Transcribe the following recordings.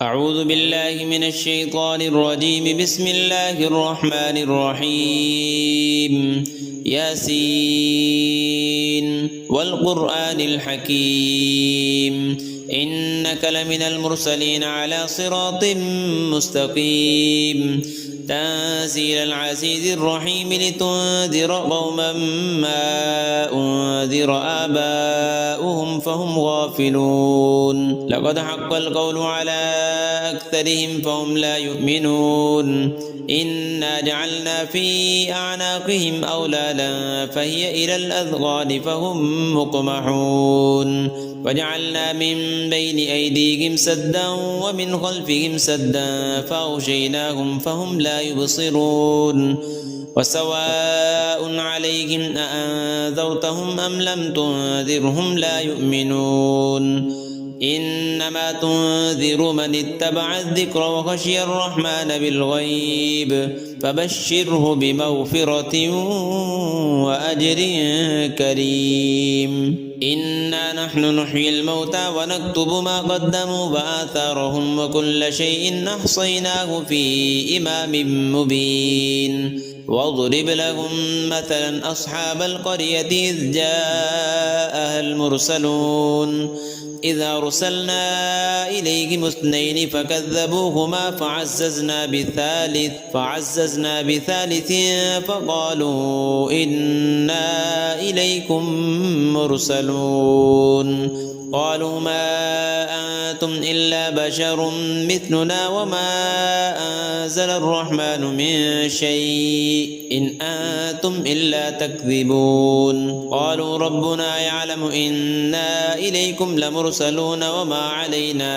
أعوذ بالله من الشيطان الرجيم. بسم الله الرحمن الرحيم. ياسين والقرآن الحكيم إنك لمن المرسلين على صراط مستقيم تنزيل العزيز الرحيم لتنذر قوما ما أنذر آباؤهم فهم غافلون. لقد حق القول على أكثرهم فهم لا يؤمنون. إنا جعلنا في أعناقهم أغلالا فهي إلى الأذقان فهم مقمحون وجعلنا من بين أيديهم سدا ومن خلفهم سدا فأغشيناهم فهم لا يبصرون. وسواء عليهم أأنذرتهم أم لم تنذرهم لا يؤمنون. إنما تنذر من اتبع الذكر وخشي الرحمن بالغيب فبشره بمغفرة وأجر كريم. إنا نحن نحيي الموتى ونكتب ما قدموا وآثارهم وكل شيء أحصيناه في إمام مبين. واضرب لهم مثلا أصحاب القرية إذ جاءها المرسلون إذ أرسلنا إليهم اثنين فكذبوهما فعززنا بثالث فقالوا إنا إليكم مرسلون. قالوا ما أنتم إلا بشر مثلنا وما أنزل الرحمن من شيء إن أنتم إلا تكذبون. قالوا ربنا يعلم إنا إليكم لمرسلون وما علينا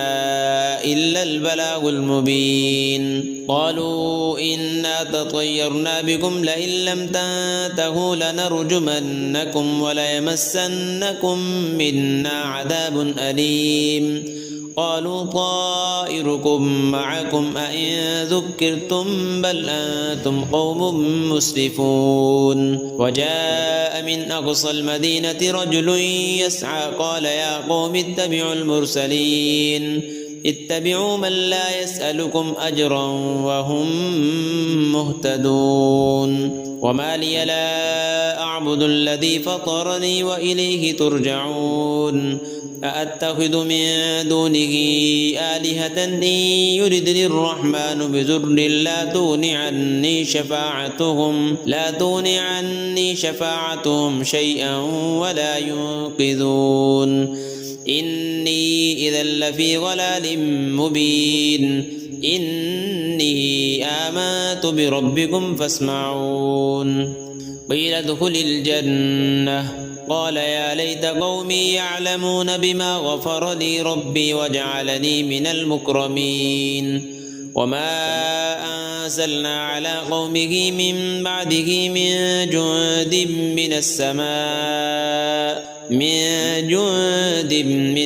إلا البلاغ المبين. قالوا إنا تطيرنا بكم لئن لم تنتهوا لنرجمنكم وليمسنكم منا عذاب أليم. قالوا طائركم معكم أئن ذكرتم بل أنتم قوم مسرفون. وجاء من أقصى المدينة رجل يسعى قال يا قوم اتبعوا المرسلين اتبعوا من لا يسألكم أجرا وهم مهتدون. وما لي لا أعبد الذي فطرني وإليه ترجعون. أأتخذ من دونه آلهة إن يردني الرحمن بضر لا تغن عني شفاعتهم شيئا ولا ينقذون. إني إذا لفي ضلال مبين. إني آمنت بربكم فاسمعون. قيل ادخل الجنة قال يا ليت قومي يعلمون بما غفر لي ربي وجعلني من المكرمين. وما أنزلنا على قومه من بعده من جند من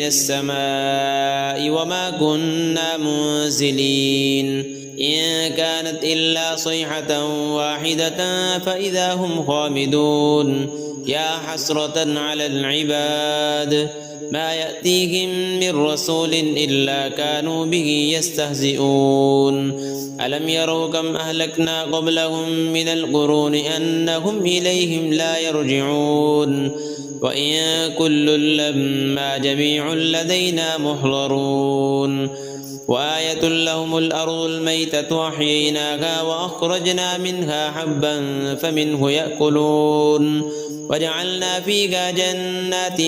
السماء وما كنا منزلين. إن كانت إلا صيحة واحدة فإذا هم خامدون. يا حسرة على العباد ما يأتيهم من رسول إلا كانوا به يستهزئون. ألم يروا كم أهلكنا قبلهم من القرون أنهم إليهم لا يرجعون. وإن كل لما جميع لدينا محضرون. وآية لهم الأرض الميتة أحييناها وأخرجنا منها حبا فمنه يأكلون. وجعلنا فيها جنات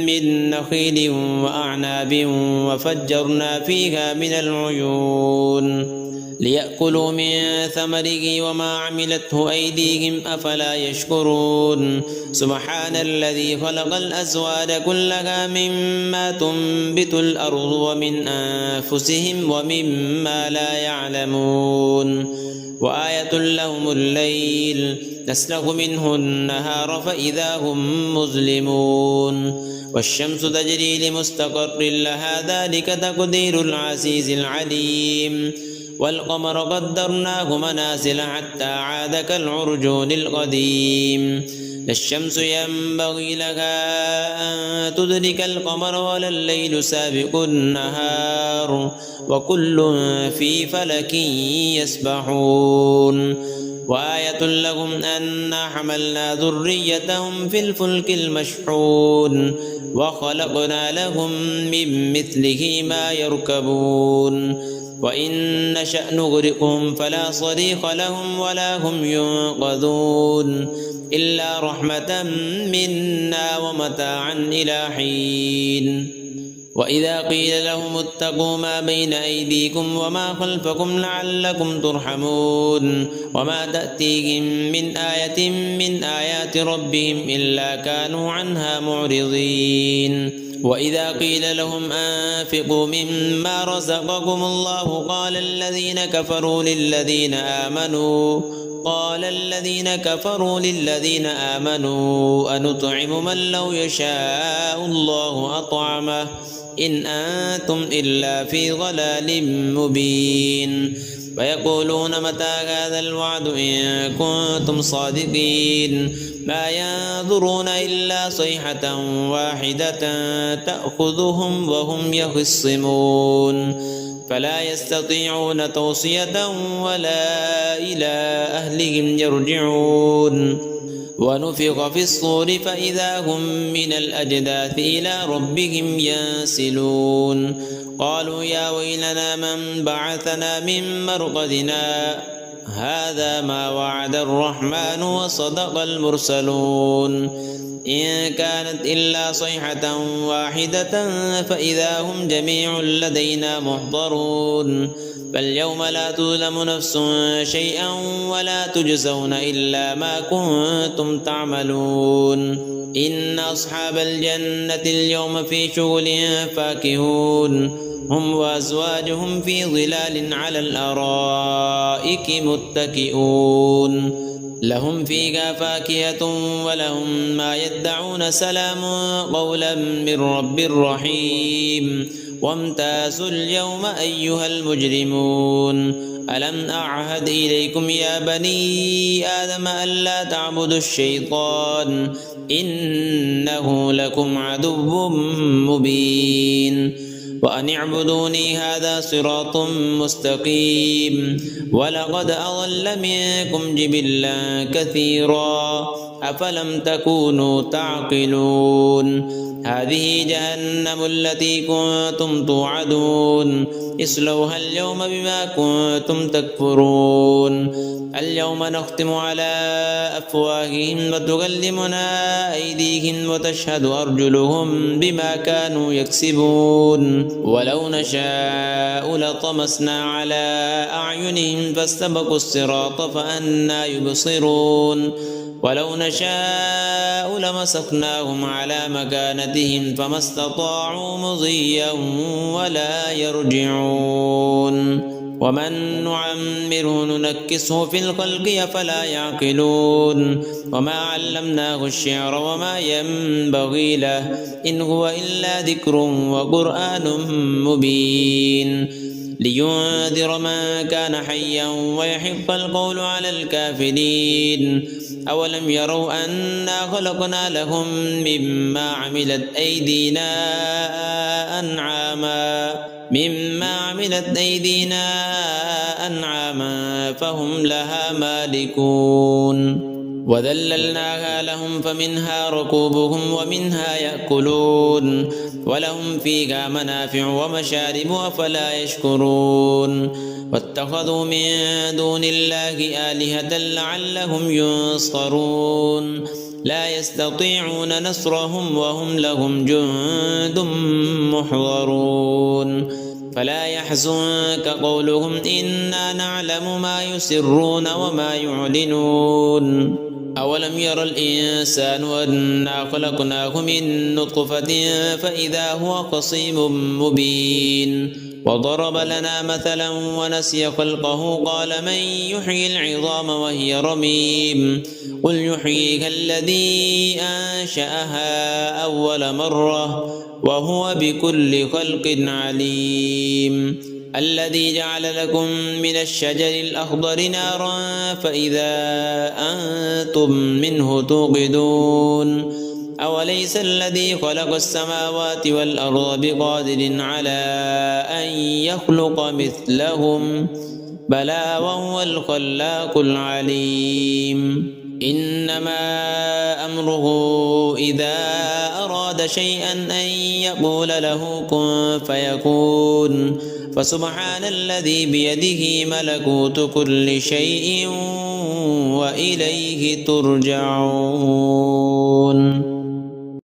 من نخيل وأعناب وفجرنا فيها من العيون ليأكلوا من ثمره وما عملته أيديهم أفلا يشكرون. سبحان الذي خلق الأزواج كلها مما تنبت الأرض ومن أنفسهم ومما لا يعلمون. وآية لهم الليل نسلخ منه النهار فإذا هم مظلمون. والشمس تجري لمستقر لها ذلك تقدير العزيز العليم. والقمر قدرناه منازل حتى عاد كالعرجون القديم. لا الشمس ينبغي لها أن تدرك القمر ولا الليل سابق النهار وكل في فلك يسبحون وآية لهم أنا حملنا ذريتهم في الفلك المشحون وخلقنا لهم من مثله ما يركبون وإن نشأ نغرقهم فلا صريخ لهم ولا هم ينقذون إلا رحمة منا ومتاعا إلى حين وإذا قيل لهم اتقوا ما بين أيديكم وما خلفكم لعلكم ترحمون وما تأتيهم من آية من آيات ربهم إلا كانوا عنها معرضين وإذا قيل لهم أنفقوا مما رزقكم الله قال الذين كفروا للذين آمنوا أنطعم من لو يشاء الله أطعمه إن أنتم إلا في ضلال مبين ويقولون متى هذا الوعد إن كنتم صادقين ما ينظرون إلا صيحة واحدة تأخذهم وهم يخصمون فلا يستطيعون توصية ولا إلى أهلهم يرجعون ونفخ في الصور فإذا هم من الأجداث إلى ربهم ينسلون قالوا يا ويلنا من بعثنا من مرقدنا هذا ما وعد الرحمن وصدق المرسلون إن كانت إلا صيحة واحدة فإذا هم جميع لدينا محضرون فاليوم لا تظلم نفس شيئا ولا تجزون إلا ما كنتم تعملون إن أصحاب الجنة اليوم في شغل فاكهون هم وأزواجهم في ظلال على الأرائك متكئون لهم فيها فاكهة ولهم ما يدعون سلام قولا من رب رحيم وامتازوا اليوم أيها المجرمون ألم أعهد إليكم يا بني آدم ألا تعبدوا الشيطان إنه لكم عدو مبين وأن اعبدوني هذا صراط مستقيم ولقد أضل منكم جبلا كثيرا أفلم تكونوا تعقلون هذه جهنم التي كنتم توعدون اصلوها اليوم بما كنتم تكفرون اليوم نختم على أفواههم وتكلمنا أيديهم وتشهد أرجلهم بما كانوا يكسبون ولو نشاء لطمسنا على أعينهم فاستبقوا الصراط فأنى يبصرون ولو نشاء لمسخناهم على مكانتهم فما استطاعوا مضيا ولا يرجعون ومن نعمره ننكسه في الخلق أفلا يعقلون وما علمناه الشعر وما ينبغي له إن هو إلا ذكر وقرآن مبين لينذر من كان حيا ويحق القول على الكافرين أولم يروا أنا خلقنا لهم مما عملت أيدينا أنعاما فهم لها مالكون وذللناها لهم فمنها ركوبهم ومنها يأكلون ولهم فيها منافع ومشارب أفلا يشكرون واتخذوا من دون الله آلهة لعلهم ينصرون لا يستطيعون نصرهم وهم لهم جند محضرون فلا يحزنك قولهم إنا نعلم ما يسرون وما يعلنون أولم ير الإنسان أنا خلقناه من نطفة فإذا هو خصيم مبين وضرب لنا مثلا ونسي خلقه قال من يحيي العظام وهي رميم قل يحييها الذي أنشأها أول مرة وهو بكل خلق عليم الذي جعل لكم من الشجر الأخضر نارا فإذا أنتم منه توقدون أوليس الذي خلق السماوات والأرض بقادر على أن يخلق مثلهم بلى وهو الخلاق العليم إنما أمره إذا أراد شيئا أن يقول له كن فيكون فسبحان الذي بيده ملكوت كل شيء وإليه ترجعون.